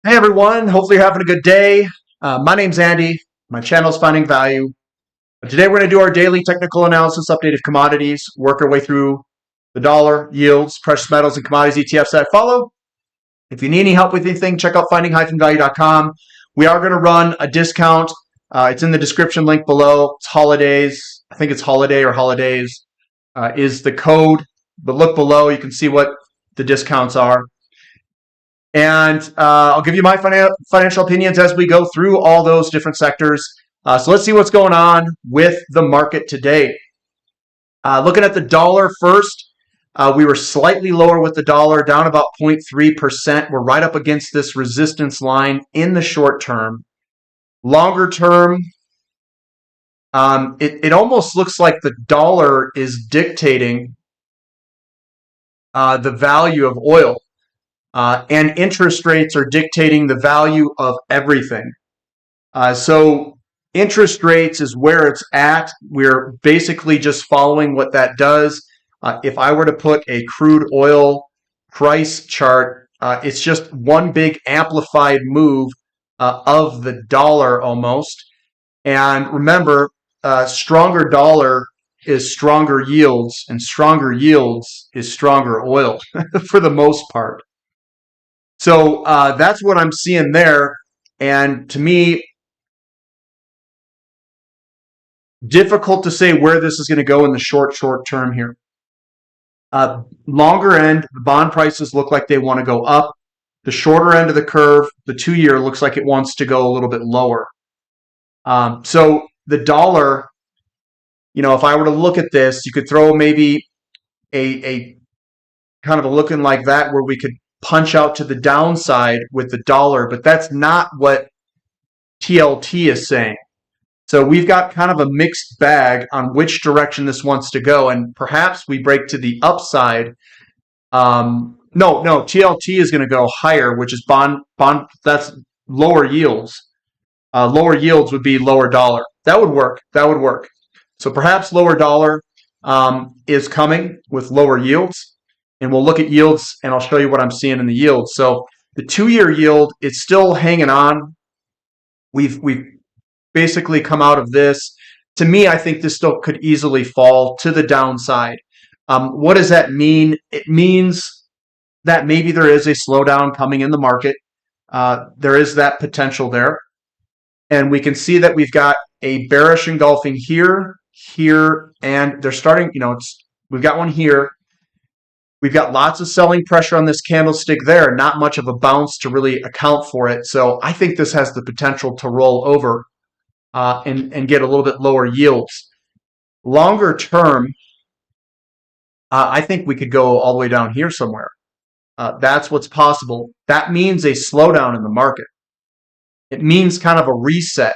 Hey everyone, hopefully you're having a good day. My name's Andy. My channel's Finding Value. Today we're going to do our daily technical analysis update of commodities, work our way through the dollar, yields, precious metals, and commodities ETFs that I follow. If you need any help with anything, check out finding-value.com. We are going to run a discount. It's in the description link below. It's holidays. I think it's holiday or holidays is the code. But look below. You can see what the discounts are. And I'll give you my financial opinions as we go through all those different sectors. So let's see what's going on with the market today. Looking at the dollar first, we were slightly lower with the dollar, down about 0.3%. We're right up against this resistance line in the short term. Longer term, it almost looks like the dollar is dictating the value of oil. And interest rates are dictating the value of everything. So interest rates is where it's at. We're basically just following what that does. If I were to put a crude oil price chart, it's just one big amplified move of the dollar almost. And remember, stronger dollar is stronger yields, and stronger yields is stronger oil for the most part. So that's what I'm seeing there. And to me, difficult to say where this is going to go in the short term here. Longer end, the bond prices look like they want to go up. The shorter end of the curve, the 2-year, looks like it wants to go a little bit lower. So the dollar, if I were to look at this, you could throw maybe a kind of a looking like that where we could punch out to the downside with the dollar, but that's not what TLT is saying. So we've got kind of a mixed bag on which direction this wants to go, and perhaps we break to the upside. No, TLT is going to go higher, which is bond. That's lower yields. Lower yields would be lower dollar. That would work. So perhaps lower dollar is coming with lower yields. And we'll look at yields, and I'll show you what I'm seeing in the yields. So the 2-year yield, it's still hanging on. We've basically come out of this. To me, I think this still could easily fall to the downside. What does that mean? It means that maybe there is a slowdown coming in the market. There is that potential there. And we can see that we've got a bearish engulfing here, and they're starting, we've got one here. We've got lots of selling pressure on this candlestick there, not much of a bounce to really account for it. So I think this has the potential to roll over and get a little bit lower yields. Longer term, I think we could go all the way down here somewhere. That's what's possible. That means a slowdown in the market. It means kind of a reset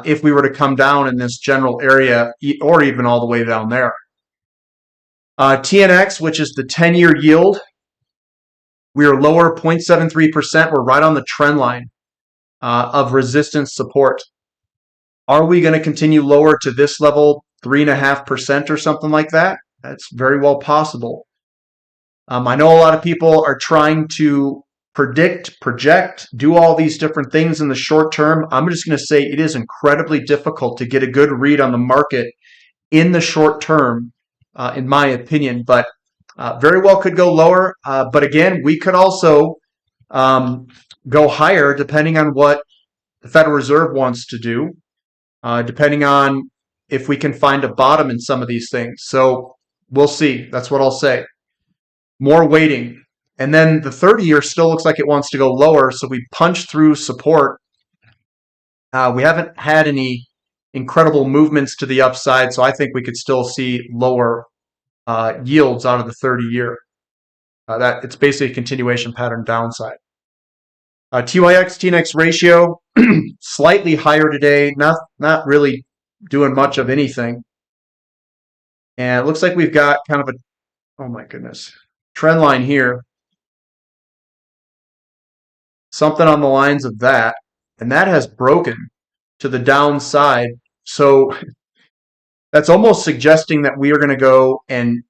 if we were to come down in this general area or even all the way down there. TNX, which is the 10-year yield, we are lower 0.73%. We're right on the trend line of resistance support. Are we going to continue lower to this level, 3.5% or something like that? That's very well possible. I know a lot of people are trying to predict, project, do all these different things in the short term. I'm just going to say it is incredibly difficult to get a good read on the market in the short term, in my opinion, but very well could go lower. But again, we could also go higher depending on what the Federal Reserve wants to do, depending on if we can find a bottom in some of these things. So we'll see. That's what I'll say. More waiting. And then the 30-year still looks like it wants to go lower, so we punch through support. We haven't had any incredible movements to the upside, so I think we could still see lower yields out of the 30-year. That it's basically a continuation pattern downside. TYX TNX ratio slightly higher today, not really doing much of anything. And it looks like we've got kind of a, oh my goodness, trend line here. Something on the lines of that, and that has broken to the downside. So that's almost suggesting that we are going to go and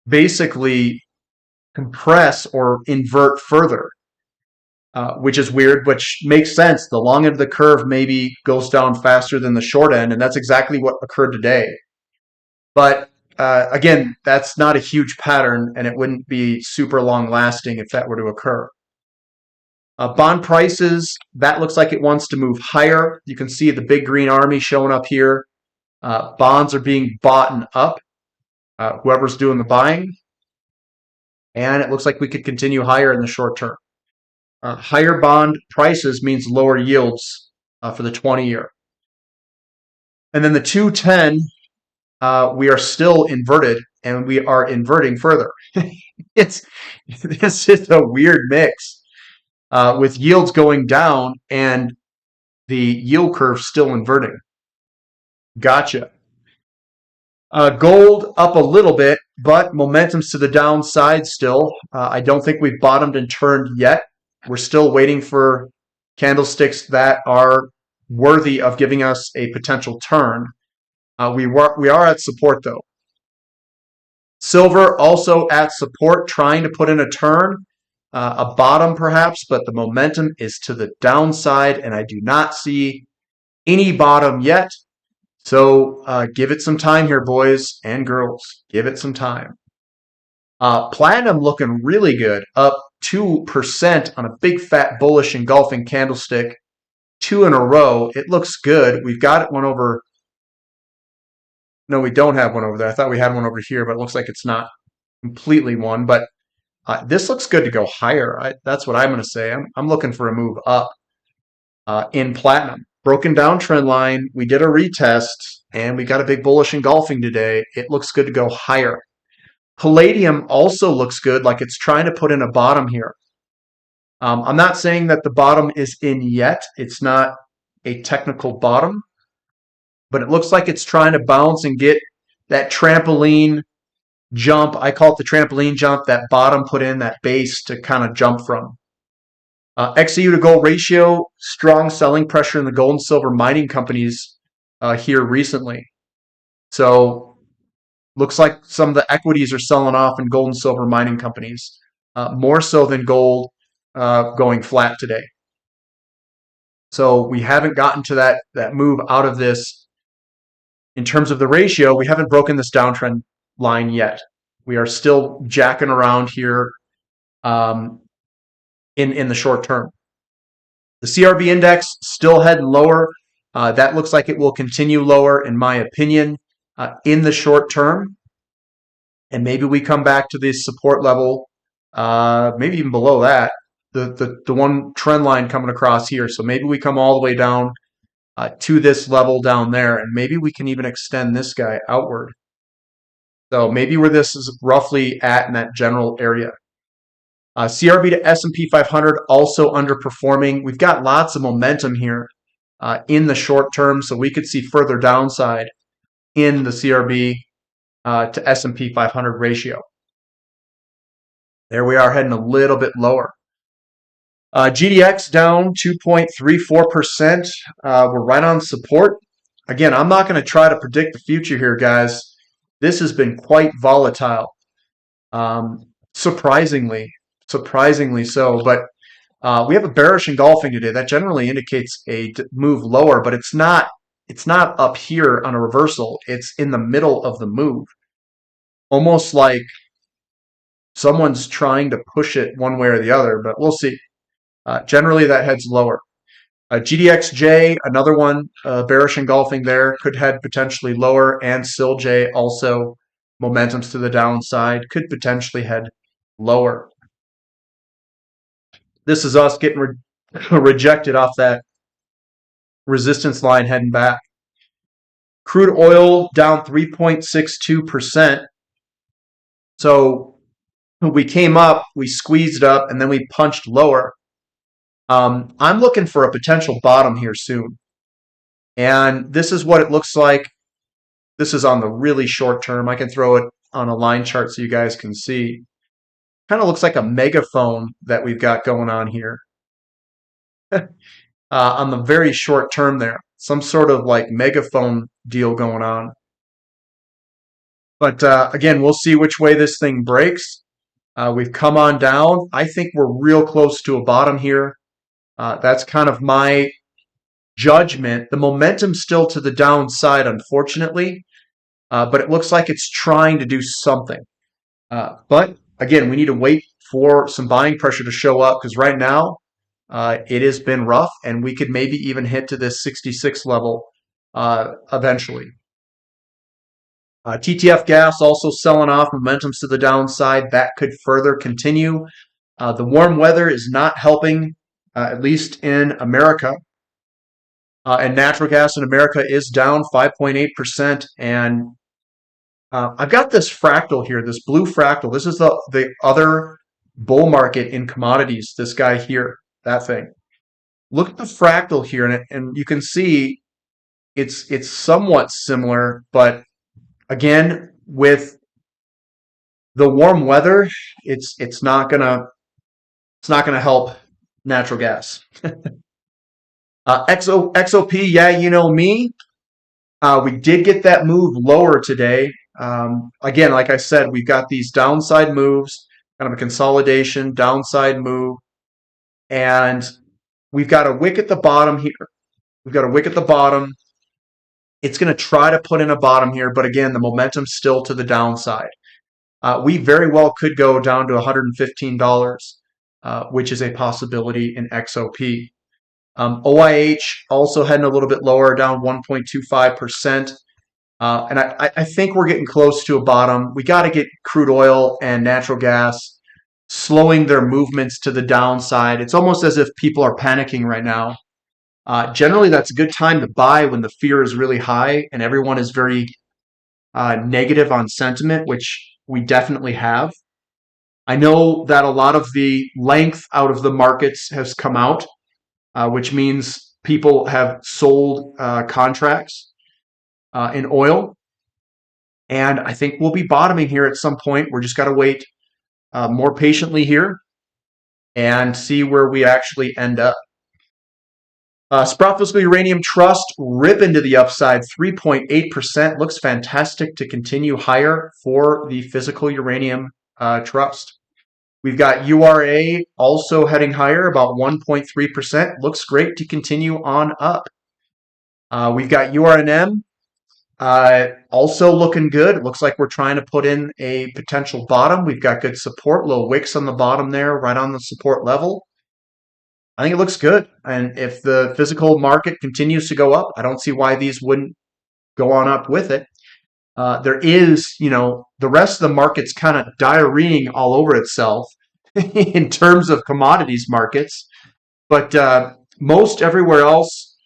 basically compress or invert further. which is weird, which makes sense. The long end of the curve maybe goes down faster than the short end, and that's exactly what occurred today. But again, that's not a huge pattern, and it wouldn't be super long lasting if that were to occur. Bond prices, that looks like it wants to move higher. You can see the big green army showing up here. Bonds are being bought and up, whoever's doing the buying. And it looks like we could continue higher in the short term. Higher bond prices means lower yields for the 20-year. And then the 210, we are still inverted, and we are inverting further. This is a weird mix with yields going down and the yield curve still inverting. Gotcha. Gold up a little bit, but momentum's to the downside still. I don't think we've bottomed and turned yet. We're still waiting for candlesticks that are worthy of giving us a potential turn. We are at support though. Silver also at support, trying to put in a turn, a bottom perhaps, but the momentum is to the downside, and I do not see any bottom yet. So give it some time here, boys and girls. Give it some time. Platinum looking really good, up 2% on a big fat bullish engulfing candlestick, 2 in a row. It looks good. We've got one over. No, we don't have one over there. I thought we had one over here, but it looks like it's not completely one. But this looks good to go higher. That's what I'm going to say. I'm looking for a move up in platinum. Broken down trend line. We did a retest, and we got a big bullish engulfing today. It looks good to go higher. Palladium also looks good, like it's trying to put in a bottom here. I'm not saying that the bottom is in yet. It's not a technical bottom, but it looks like it's trying to bounce and get that trampoline jump. I call it the trampoline jump, that bottom put in, that base to kind of jump from. XEU to gold ratio, strong selling pressure in the gold and silver mining companies here recently. So looks like some of the equities are selling off in gold and silver mining companies, more so than gold going flat today. So we haven't gotten to that move out of this. In terms of the ratio, we haven't broken this downtrend line yet. We are still jacking around here in the short term. The CRB index still heading lower. That looks like it will continue lower, in my opinion, in the short term. And maybe we come back to this support level, maybe even below that, the one trend line coming across here. So maybe we come all the way down to this level down there, and maybe we can even extend this guy outward. So maybe where this is roughly at in that general area. CRB to S&P 500 also underperforming. We've got lots of momentum here in the short term, so we could see further downside in the CRB to S&P 500 ratio. There we are, heading a little bit lower. GDX down 2.34%. We're right on support. Again, I'm not going to try to predict the future here, guys. This has been quite volatile, surprisingly so. But we have a bearish engulfing today. That generally indicates a move lower, but it's not up here on a reversal. It's in the middle of the move, almost like someone's trying to push it one way or the other, but we'll see. Generally, that heads lower. GDXJ, another one, bearish engulfing there, could head potentially lower, and SILJ also, momentum's to the downside, could potentially head lower. This is us getting rejected off that resistance line heading back. Crude oil down 3.62%. So we came up, we squeezed up, and then we punched lower. I'm looking for a potential bottom here soon. And this is what it looks like. This is on the really short term. I can throw it on a line chart so you guys can see. Kind of looks like a megaphone that we've got going on here. On the very short term there. Some sort of like megaphone deal going on. But again, we'll see which way this thing breaks. We've come on down. I think we're real close to a bottom here. That's kind of my judgment. The momentum's still to the downside, unfortunately, but it looks like it's trying to do something. But again, we need to wait for some buying pressure to show up because right now it has been rough, and we could maybe even hit to this 66 level eventually. TTF gas also selling off, momentum's to the downside. That could further continue. The warm weather is not helping, at least in America. And natural gas in America is down 5.8%. And I've got this fractal here, this blue fractal. This is the other bull market in commodities. This guy here, that thing. Look at the fractal here, and you can see it's somewhat similar, but again, with the warm weather, it's not gonna help natural gas. XOP, yeah, you know me. We did get that move lower today. Again, like I said, we've got these downside moves, kind of a consolidation, downside move, and we've got a wick at the bottom here. We've got a wick at the bottom. It's going to try to put in a bottom here, but again, the momentum's still to the downside. We very well could go down to $115, which is a possibility in XOP. OIH also heading a little bit lower, down 1.25%. And I think we're getting close to a bottom. We got to get crude oil and natural gas slowing their movements to the downside. It's almost as if people are panicking right now. Generally, that's a good time to buy when the fear is really high and everyone is very negative on sentiment, which we definitely have. I know that a lot of the length out of the markets has come out, which means people have sold contracts in oil. And I think we'll be bottoming here at some point. We're just got to wait more patiently here and see where we actually end up. Sprott Physical Uranium Trust rip into the upside, 3.8%. Looks fantastic to continue higher for the Physical Uranium Trust. We've got URA also heading higher, about 1.3%. Looks great to continue on up. We've got URNM also looking good. It looks like we're trying to put in a potential bottom. We've got good support, little wicks on the bottom there, right on the support level. I think it looks good. And if the physical market continues to go up, I don't see why these wouldn't go on up with it. There is, the rest of the market's kind of diarrheaing all over itself in terms of commodities markets. But most everywhere else,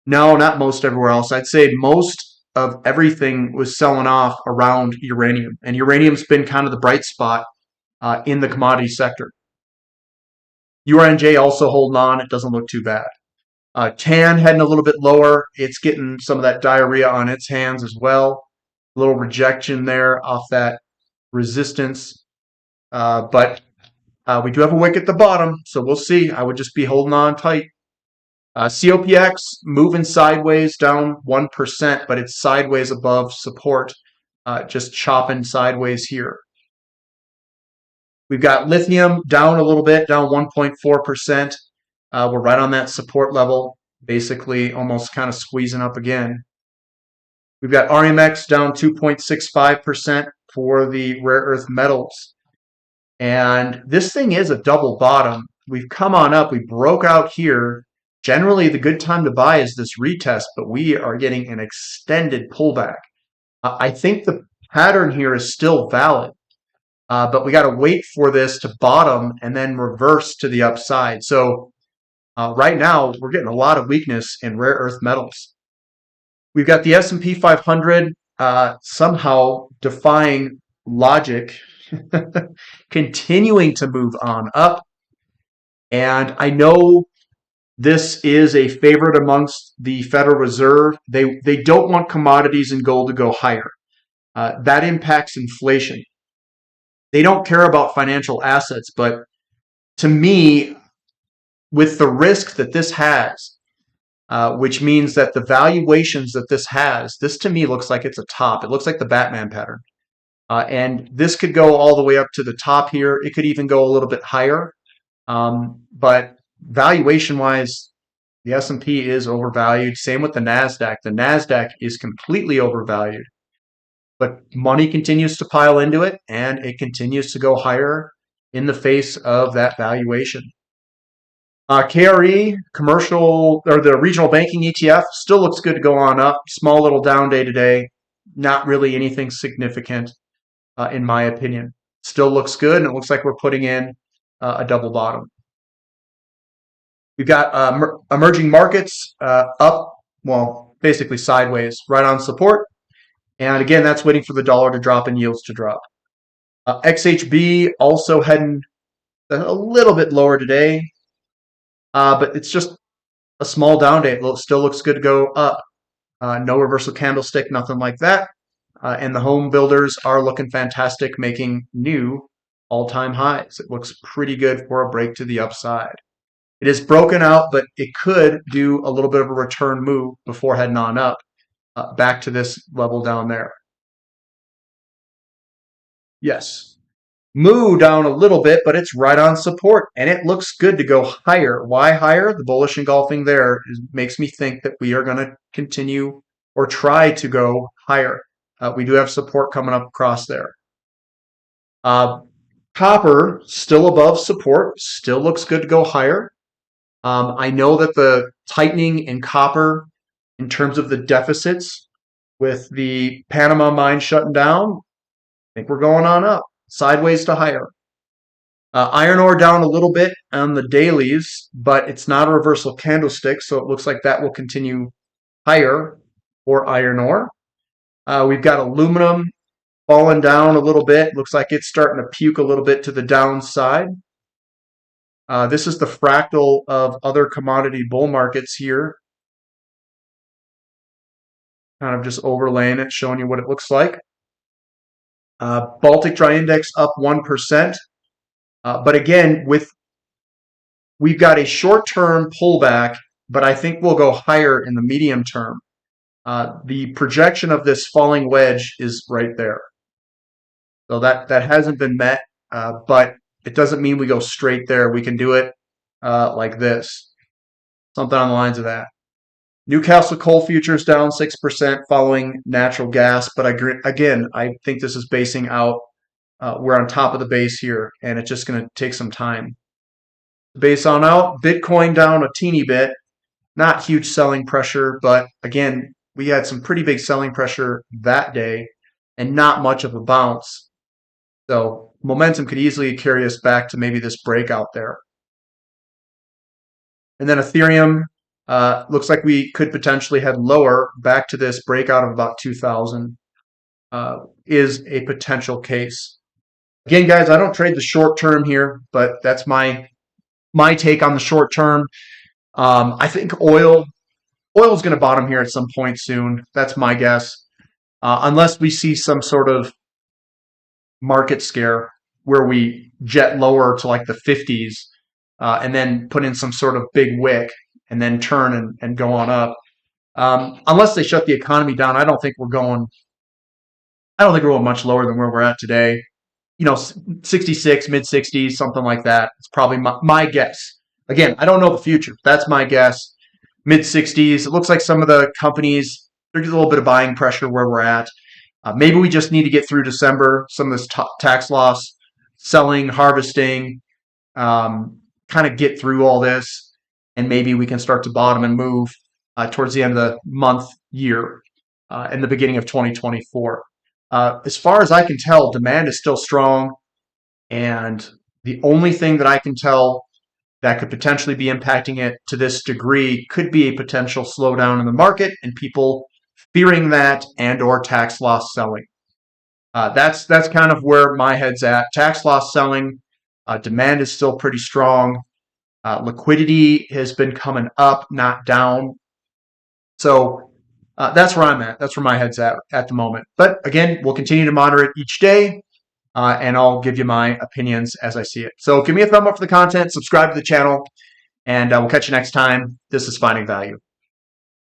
no, not most everywhere else. I'd say most of everything was selling off around uranium. And uranium's been kind of the bright spot in the commodity sector. URNJ also holding on. It doesn't look too bad. TAN heading a little bit lower. It's getting some of that diarrhea on its hands as well. A little rejection there off that resistance. But we do have a wick at the bottom, so we'll see. I would just be holding on tight. COPX moving sideways, down 1%, but it's sideways above support, just chopping sideways here. We've got lithium down a little bit, down 1.4%. We're right on that support level, basically almost kind of squeezing up again. We've got RMX down 2.65% for the rare earth metals. And this thing is a double bottom. We've come on up. We broke out here. Generally, the good time to buy is this retest, but we are getting an extended pullback. I think the pattern here is still valid. But we got to wait for this to bottom and then reverse to the upside. So right now, we're getting a lot of weakness in rare earth metals. We've got the S&P 500 somehow defying logic, continuing to move on up. And I know this is a favorite amongst the Federal Reserve. They don't want commodities and gold to go higher. That impacts inflation. They don't care about financial assets, but to me, with the risk that this has, which means that the valuations that this has, this to me looks like it's a top. It looks like the Batman pattern. And this could go all the way up to the top here. It could even go a little bit higher. But valuation wise, the S&P is overvalued. Same with the NASDAQ. The NASDAQ is completely overvalued, but money continues to pile into it and it continues to go higher in the face of that valuation. KRE, commercial, or the regional banking ETF, still looks good to go on up. Small little down day today. Not really anything significant, in my opinion. Still looks good, and it looks like we're putting in a double bottom. We've got emerging markets up, well, basically sideways, right on support. And again, that's waiting for the dollar to drop and yields to drop. XHB also heading a little bit lower today, but it's just a small down day. It still looks good to go up. No reversal candlestick, nothing like that. And the home builders are looking fantastic, making new all-time highs. It looks pretty good for a break to the upside. It is broken out, but it could do a little bit of a return move before heading on up back to this level down there. Yes. Moo down a little bit, but it's right on support, and it looks good to go higher. Why higher? The bullish engulfing there makes me think that we are going to continue or try to go higher. We do have support coming up across there. Copper still above support, still looks good to go higher. I know that the tightening in copper in terms of the deficits with the Panama mine shutting down, I think we're going on up, sideways to higher. Iron ore down a little bit on the dailies, but it's not a reversal candlestick, so it looks like that will continue higher for iron ore. We've got aluminum falling down a little bit. Looks like it's starting to puke a little bit to the downside. This is the fractal of other commodity bull markets here. Kind of just overlaying it, showing you what it looks like. Baltic Dry Index up 1%. But again, we've got a short-term pullback, but I think we'll go higher in the medium term. The projection of this falling wedge is right there. So that hasn't been met, but it doesn't mean we go straight there. We can do it like this. Something on the lines of that. Newcastle coal futures down 6% following natural gas. But again, I think this is basing out. We're on top of the base here, and it's just going to take some time. Base on out. Bitcoin down a teeny bit. Not huge selling pressure, but again, we had some pretty big selling pressure that day and not much of a bounce. So momentum could easily carry us back to maybe this breakout there. And then Ethereum looks like we could potentially head lower back to this breakout of about 2,000 is a potential case. Again, guys, I don't trade the short term here, but that's my take on the short term. I think oil is going to bottom here at some point soon. That's my guess. Unless we see some sort of market scare where we jet lower to like the 50s and then put in some sort of big wick and then turn and go on up. Unless they shut the economy down, I don't think we're going much lower than where we're at today. 66, mid 60s, something like that. It's probably my guess. Again, I don't know the future. That's my guess. Mid 60s. It looks like some of the companies, there's a little bit of buying pressure where we're at. Maybe we just need to get through December, some of this tax loss, selling, harvesting, kind of get through all this, and maybe we can start to bottom and move towards the end of the month, year, and the beginning of 2024. As far as I can tell, demand is still strong, and the only thing that I can tell that could potentially be impacting it to this degree could be a potential slowdown in the market and people fearing that and or tax loss selling. That's kind of where my head's at. Tax loss selling, demand is still pretty strong. Liquidity has been coming up, not down. So that's where I'm at. That's where my head's at the moment. But again, we'll continue to monitor it each day, and I'll give you my opinions as I see it. So give me a thumb up for the content, subscribe to the channel, and we'll catch you next time. This is Finding Value.